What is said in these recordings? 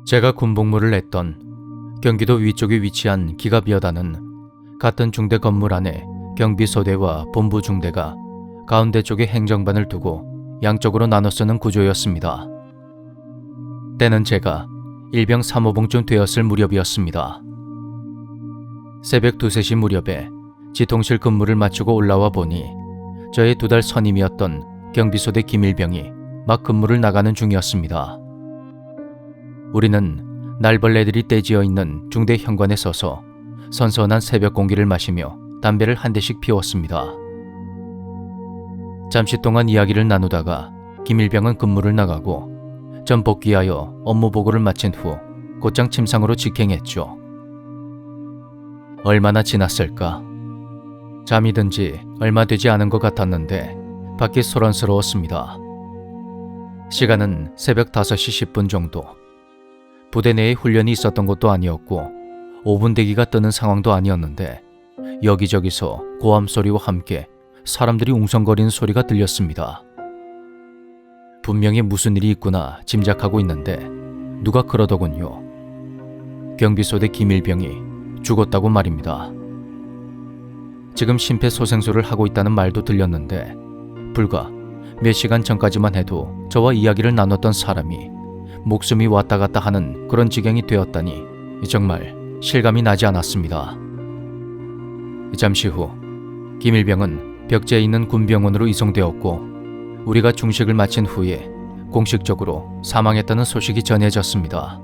제가 군복무를 했던 경기도 위쪽에 위치한 기갑여단은 같은 중대 건물 안에 경비소대와 본부 중대가 가운데 쪽에 행정반을 두고 양쪽으로 나눠 쓰는 구조였습니다. 때는 제가 일병 3호봉쯤 되었을 무렵이었습니다. 새벽 2, 3시 무렵에 지통실 근무를 마치고 올라와 보니 저의 2달 선임이었던 경비소대 김일병이 막 근무를 나가는 중이었습니다. 우리는 날벌레들이 떼지어 있는 중대 현관에 서서 선선한 새벽 공기를 마시며 담배를 한 대씩 피웠습니다. 잠시 동안 이야기를 나누다가 김일병은 근무를 나가고 전 복귀하여 업무 보고를 마친 후 곧장 침상으로 직행했죠. 얼마나 지났을까? 잠이 든 지 얼마 되지 않은 것 같았는데 밖이 소란스러웠습니다. 시간은 새벽 5시 10분 정도. 부대 내에 훈련이 있었던 것도 아니었고 5분 대기가 뜨는 상황도 아니었는데 여기저기서 고함 소리와 함께 사람들이 웅성거리는 소리가 들렸습니다. 분명히 무슨 일이 있구나 짐작하고 있는데 누가 그러더군요. 경비소대 김일병이 죽었다고 말입니다. 지금 심폐소생술을 하고 있다는 말도 들렸는데 불과 몇 시간 전까지만 해도 저와 이야기를 나눴던 사람이 목숨이 왔다 갔다 하는 그런 지경이 되었다니 정말 실감이 나지 않았습니다. 잠시 후 김일병은 벽제에 있는 군병원으로 이송되었고 우리가 중식을 마친 후에 공식적으로 사망했다는 소식이 전해졌습니다.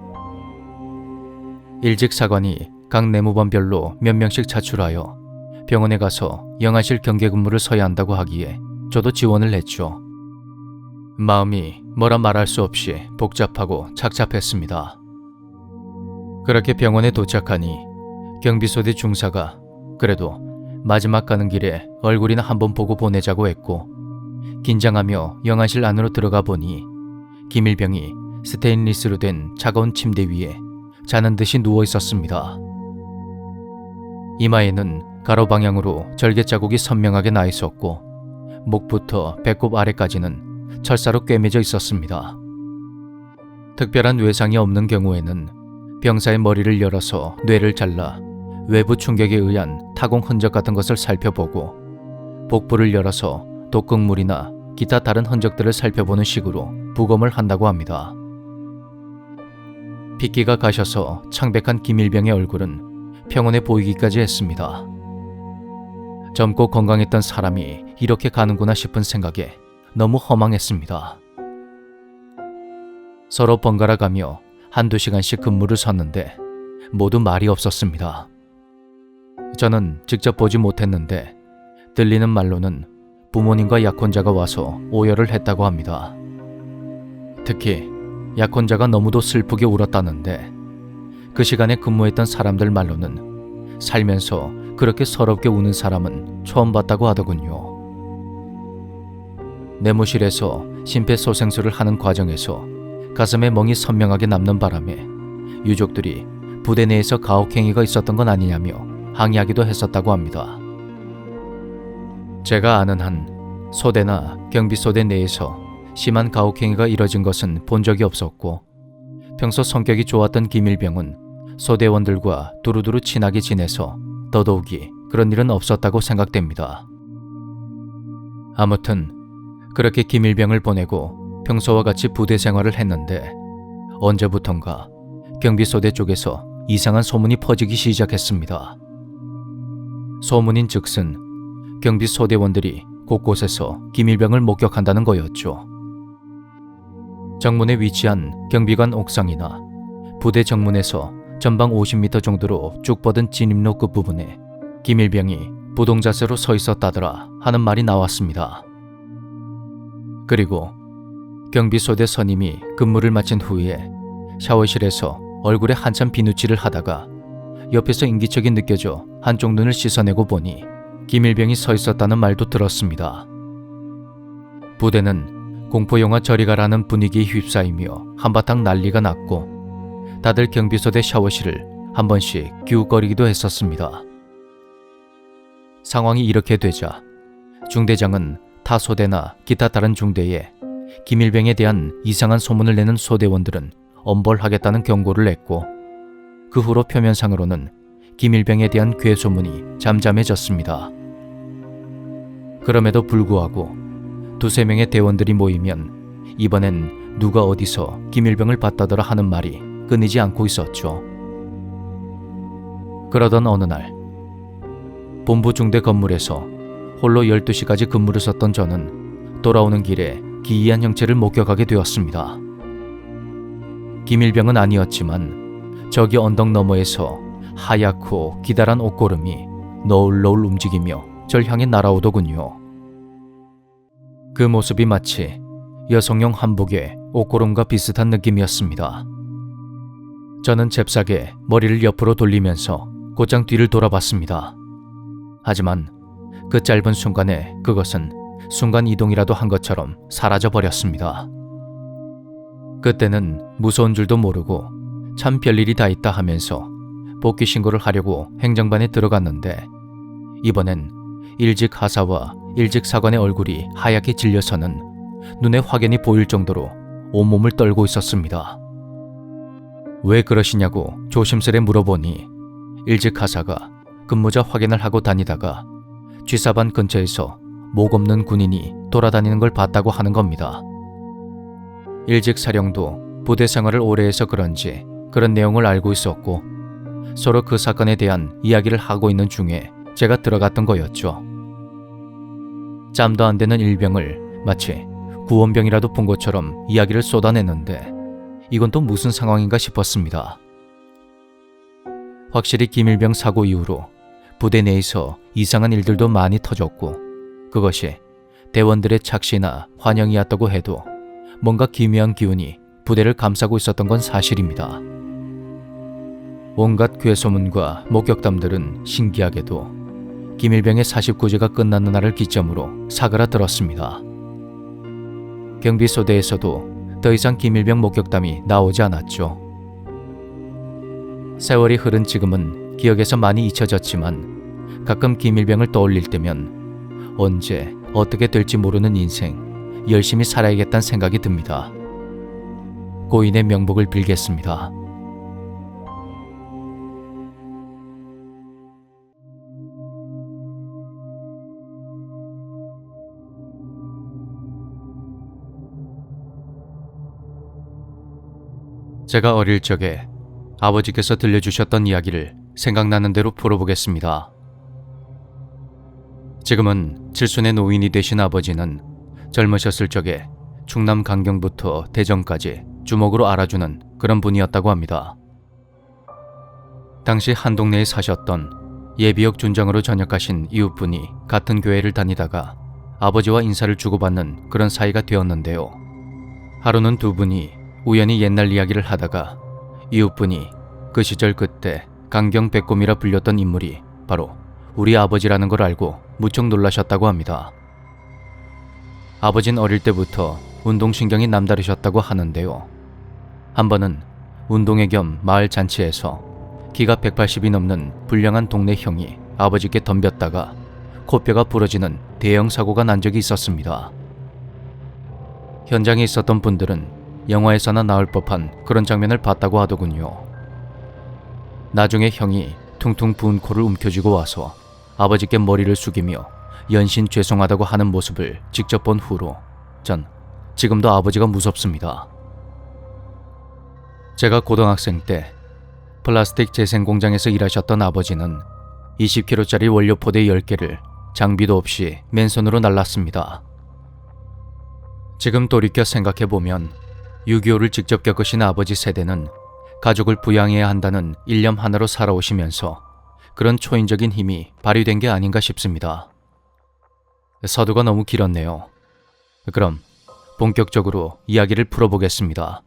일직 사관이 각 내무반별로 몇 명씩 차출하여 병원에 가서 영아실 경계 근무를 서야 한다고 하기에 저도 지원을 했죠. 마음이 뭐라 말할 수 없이 복잡하고 착잡했습니다. 그렇게 병원에 도착하니 경비소대 중사가 그래도 마지막 가는 길에 얼굴이나 한번 보고 보내자고 했고 긴장하며 영안실 안으로 들어가 보니 김일병이 스테인리스로 된 차가운 침대 위에 자는 듯이 누워 있었습니다. 이마에는 가로 방향으로 절개 자국이 선명하게 나 있었고 목부터 배꼽 아래까지는 철사로 꿰매져 있었습니다. 특별한 외상이 없는 경우에는 병사의 머리를 열어서 뇌를 잘라 외부 충격에 의한 타공 흔적 같은 것을 살펴보고 복부를 열어서 독극물이나 기타 다른 흔적들을 살펴보는 식으로 부검을 한다고 합니다. 핏기가 가셔서 창백한 김일병의 얼굴은 평온해 보이기까지 했습니다. 젊고 건강했던 사람이 이렇게 가는구나 싶은 생각에 너무 허망했습니다. 서로 번갈아 가며 한두 시간씩 근무를 섰는데 모두 말이 없었습니다. 저는 직접 보지 못했는데 들리는 말로는 부모님과 약혼자가 와서 오열을 했다고 합니다. 특히 약혼자가 너무도 슬프게 울었다는데 그 시간에 근무했던 사람들 말로는 살면서 그렇게 서럽게 우는 사람은 처음 봤다고 하더군요. 내무실에서 심폐소생술을 하는 과정에서 가슴에 멍이 선명하게 남는 바람에 유족들이 부대 내에서 가혹행위가 있었던 건 아니냐며 항의하기도 했었다고 합니다. 제가 아는 한 소대나 경비소대 내에서 심한 가혹행위가 이뤄진 것은 본 적이 없었고 평소 성격이 좋았던 김일병은 소대원들과 두루두루 친하게 지내서 더더욱이 그런 일은 없었다고 생각됩니다. 아무튼 그렇게 김일병을 보내고 평소와 같이 부대 생활을 했는데 언제부턴가 경비소대 쪽에서 이상한 소문이 퍼지기 시작했습니다. 소문인 즉슨 경비소대원들이 곳곳에서 김일병을 목격한다는 거였죠. 정문에 위치한 경비관 옥상이나 부대 정문에서 전방 50m 정도로 쭉 뻗은 진입로 끝부분에 김일병이 부동자세로 서 있었다더라 하는 말이 나왔습니다. 그리고 경비소대 선임이 근무를 마친 후에 샤워실에서 얼굴에 한참 비누칠을 하다가 옆에서 인기척이 느껴져 한쪽 눈을 씻어내고 보니 김일병이 서 있었다는 말도 들었습니다. 부대는 공포영화 저리 가라는 분위기에 휩싸이며 한바탕 난리가 났고 다들 경비소대 샤워실을 한 번씩 기웃거리기도 했었습니다. 상황이 이렇게 되자 중대장은 타 소대나 기타 다른 중대에 김일병에 대한 이상한 소문을 내는 소대원들은 엄벌하겠다는 경고를 냈고 그 후로 표면상으로는 김일병에 대한 괴소문이 잠잠해졌습니다. 그럼에도 불구하고 두세 명의 대원들이 모이면 이번엔 누가 어디서 김일병을 봤다더라 하는 말이 끊이지 않고 있었죠. 그러던 어느 날 본부 중대 건물에서 홀로 12시까지 근무를 썼던 저는 돌아오는 길에 기이한 형체를 목격하게 되었습니다. 김일병은 아니었지만 저기 언덕 너머에서 하얗고 기다란 옷고름이 너울너울 움직이며 절 향해 날아오더군요. 그 모습이 마치 여성용 한복의 옷고름과 비슷한 느낌이었습니다. 저는 잽싸게 머리를 옆으로 돌리면서 곧장 뒤를 돌아봤습니다. 하지만 그 짧은 순간에 그것은 순간 이동이라도 한 것처럼 사라져 버렸습니다. 그때는 무서운 줄도 모르고 참 별일이 다 있다 하면서 복귀 신고를 하려고 행정반에 들어갔는데 이번엔 일직 하사와 일직 사관의 얼굴이 하얗게 질려서는 눈에 확연히 보일 정도로 온몸을 떨고 있었습니다. 왜 그러시냐고 조심스레 물어보니 일직 하사가 근무자 확인을 하고 다니다가 쥐사반 근처에서 목 없는 군인이 돌아다니는 걸 봤다고 하는 겁니다. 일직 사령도 부대 생활을 오래 해서 그런지 그런 내용을 알고 있었고 서로 그 사건에 대한 이야기를 하고 있는 중에 제가 들어갔던 거였죠. 짬도 안 되는 일병을 마치 구원병이라도 본 것처럼 이야기를 쏟아냈는데 이건 또 무슨 상황인가 싶었습니다. 확실히 김일병 사고 이후로 부대 내에서 이상한 일들도 많이 터졌고 그것이 대원들의 착시나 환영이었다고 해도 뭔가 기묘한 기운이 부대를 감싸고 있었던 건 사실입니다. 온갖 괴소문과 목격담들은 신기하게도 김일병의 49제가 끝나는 날을 기점으로 사그라들었습니다. 경비소대에서도 더 이상 김일병 목격담이 나오지 않았죠. 세월이 흐른 지금은 기억에서 많이 잊혀졌지만 가끔 김일병을 떠올릴 때면 언제 어떻게 될지 모르는 인생 열심히 살아야겠다는 생각이 듭니다. 고인의 명복을 빌겠습니다. 제가 어릴 적에 아버지께서 들려주셨던 이야기를 생각나는 대로 풀어보겠습니다. 지금은 칠순의 노인이 되신 아버지는 젊으셨을 적에 충남 강경부터 대전까지 주먹으로 알아주는 그런 분이었다고 합니다. 당시 한 동네에 사셨던 예비역 준장으로 전역하신 이웃분이 같은 교회를 다니다가 아버지와 인사를 주고받는 그런 사이가 되었는데요. 하루는 두 분이 우연히 옛날 이야기를 하다가 이웃분이 그 시절 그때 강경 백곰이라 불렸던 인물이 바로 우리 아버지라는 걸 알고 무척 놀라셨다고 합니다. 아버진 어릴 때부터 운동신경이 남다르셨다고 하는데요. 한 번은 운동회 겸 마을 잔치에서 키가 180이 넘는 불량한 동네 형이 아버지께 덤볐다가 코뼈가 부러지는 대형 사고가 난 적이 있었습니다. 현장에 있었던 분들은 영화에서나 나올 법한 그런 장면을 봤다고 하더군요. 나중에 형이 퉁퉁 부은 코를 움켜쥐고 와서 아버지께 머리를 숙이며 연신 죄송하다고 하는 모습을 직접 본 후로 전 지금도 아버지가 무섭습니다. 제가 고등학생 때 플라스틱 재생 공장에서 일하셨던 아버지는 20kg짜리 원료포대 10개를 장비도 없이 맨손으로 날랐습니다. 지금 돌이켜 생각해보면 6.25를 직접 겪으신 아버지 세대는 가족을 부양해야 한다는 일념 하나로 살아오시면서 그런 초인적인 힘이 발휘된 게 아닌가 싶습니다. 서두가 너무 길었네요. 그럼 본격적으로 이야기를 풀어보겠습니다.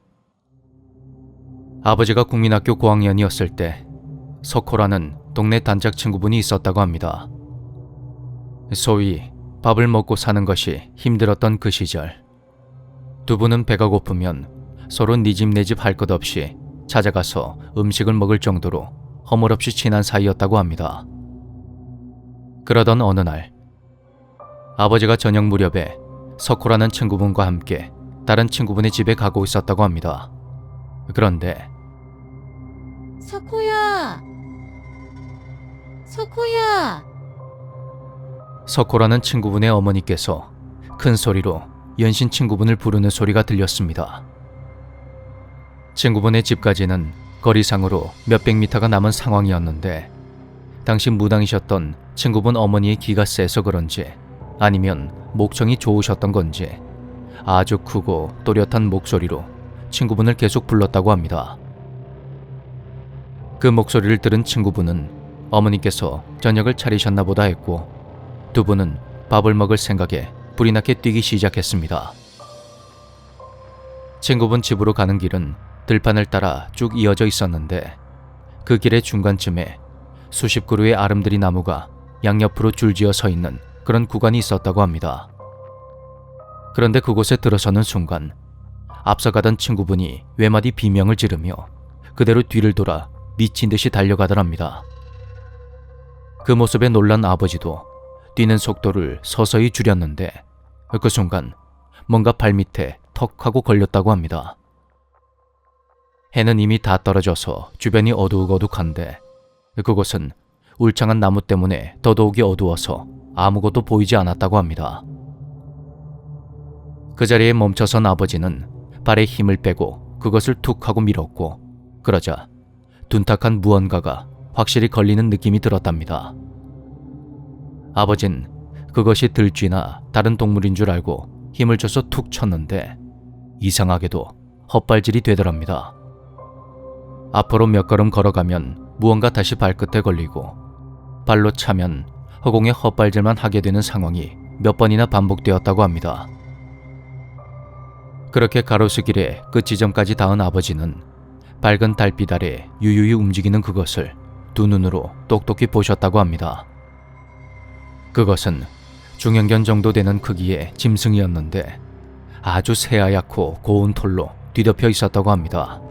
아버지가 국민학교 고학년이었을 때 석호라는 동네 단짝 친구분이 있었다고 합니다. 소위 밥을 먹고 사는 것이 힘들었던 그 시절 두 분은 배가 고프면 서로 네 집 내 집 할 것 없이 찾아가서 음식을 먹을 정도로 허물없이 친한 사이였다고 합니다. 그러던 어느 날 아버지가 저녁 무렵에 석호라는 친구분과 함께 다른 친구분의 집에 가고 있었다고 합니다. 그런데 석호야! 석호야! 석호라는 친구분의 어머니께서 큰 소리로 연신 친구분을 부르는 소리가 들렸습니다. 친구분의 집까지는 거리상으로 몇백 미터가 남은 상황이었는데 당시 무당이셨던 친구분 어머니의 기가 세서 그런지 아니면 목청이 좋으셨던 건지 아주 크고 또렷한 목소리로 친구분을 계속 불렀다고 합니다. 그 목소리를 들은 친구분은 어머니께서 저녁을 차리셨나 보다 했고 두 분은 밥을 먹을 생각에 불이 나게 뛰기 시작했습니다. 친구분 집으로 가는 길은 들판을 따라 쭉 이어져 있었는데 그 길의 중간쯤에 수십 그루의 아름드리 나무가 양옆으로 줄지어 서 있는 그런 구간이 있었다고 합니다. 그런데 그곳에 들어서는 순간 앞서가던 친구분이 외마디 비명을 지르며 그대로 뒤를 돌아 미친 듯이 달려가더랍니다. 그 모습에 놀란 아버지도 뛰는 속도를 서서히 줄였는데 그 순간 뭔가 발밑에 턱 하고 걸렸다고 합니다. 해는 이미 다 떨어져서 주변이 어두우거둑한데 그곳은 울창한 나무 때문에 더더욱이 어두워서 아무것도 보이지 않았다고 합니다. 그 자리에 멈춰선 아버지는 발에 힘을 빼고 그것을 툭 하고 밀었고 그러자 둔탁한 무언가가 확실히 걸리는 느낌이 들었답니다. 아버진 그것이 들쥐나 다른 동물인 줄 알고 힘을 줘서 툭 쳤는데 이상하게도 헛발질이 되더랍니다. 앞으로 몇 걸음 걸어가면 무언가 다시 발끝에 걸리고 발로 차면 허공에 헛발질만 하게 되는 상황이 몇 번이나 반복되었다고 합니다. 그렇게 가로수길의 끝 지점까지 닿은 아버지는 밝은 달빛 아래 유유히 움직이는 그것을 두 눈으로 똑똑히 보셨다고 합니다. 그것은 중형견 정도 되는 크기의 짐승이었는데 아주 새하얗고 고운 털로 뒤덮여 있었다고 합니다.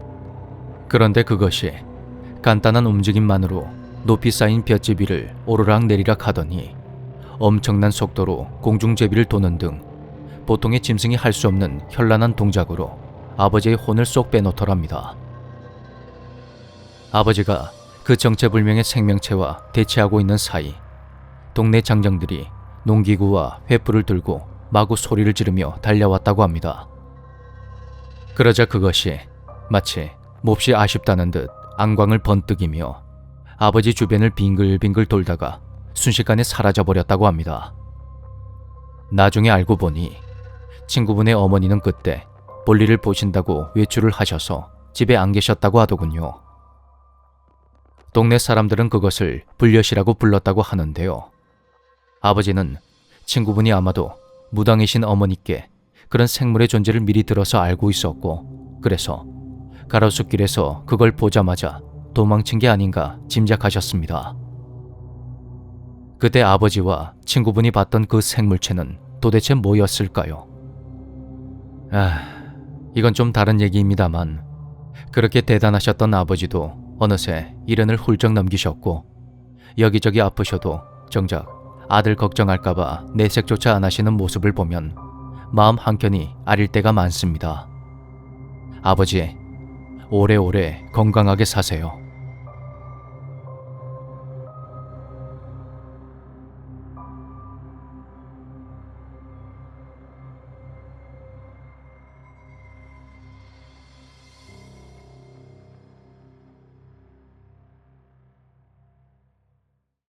그런데 그것이 간단한 움직임만으로 높이 쌓인 볏짚 위를 오르락 내리락 하더니 엄청난 속도로 공중제비를 도는 등 보통의 짐승이 할 수 없는 현란한 동작으로 아버지의 혼을 쏙 빼놓더랍니다. 아버지가 그 정체불명의 생명체와 대치하고 있는 사이 동네 장정들이 농기구와 횃불을 들고 마구 소리를 지르며 달려왔다고 합니다. 그러자 그것이 마치 몹시 아쉽다는 듯 안광을 번뜩이며 아버지 주변을 빙글빙글 돌다가 순식간에 사라져버렸다고 합니다. 나중에 알고 보니 친구분의 어머니는 그때 볼일을 보신다고 외출을 하셔서 집에 안 계셨다고 하더군요. 동네 사람들은 그것을 불엿이라고 불렀다고 하는데요. 아버지는 친구분이 아마도 무당이신 어머니께 그런 생물의 존재를 미리 들어서 알고 있었고 그래서 가로수길에서 그걸 보자마자 도망친 게 아닌가 짐작하셨습니다. 그때 아버지와 친구분이 봤던 그 생물체는 도대체 뭐였을까요? 이건 좀 다른 얘기입니다만 그렇게 대단하셨던 아버지도 어느새 이른을 훌쩍 넘기셨고 여기저기 아프셔도 정작 아들 걱정할까봐 내색조차 안 하시는 모습을 보면 마음 한켠이 아릴 때가 많습니다. 아버지, 오래오래 건강하게 사세요.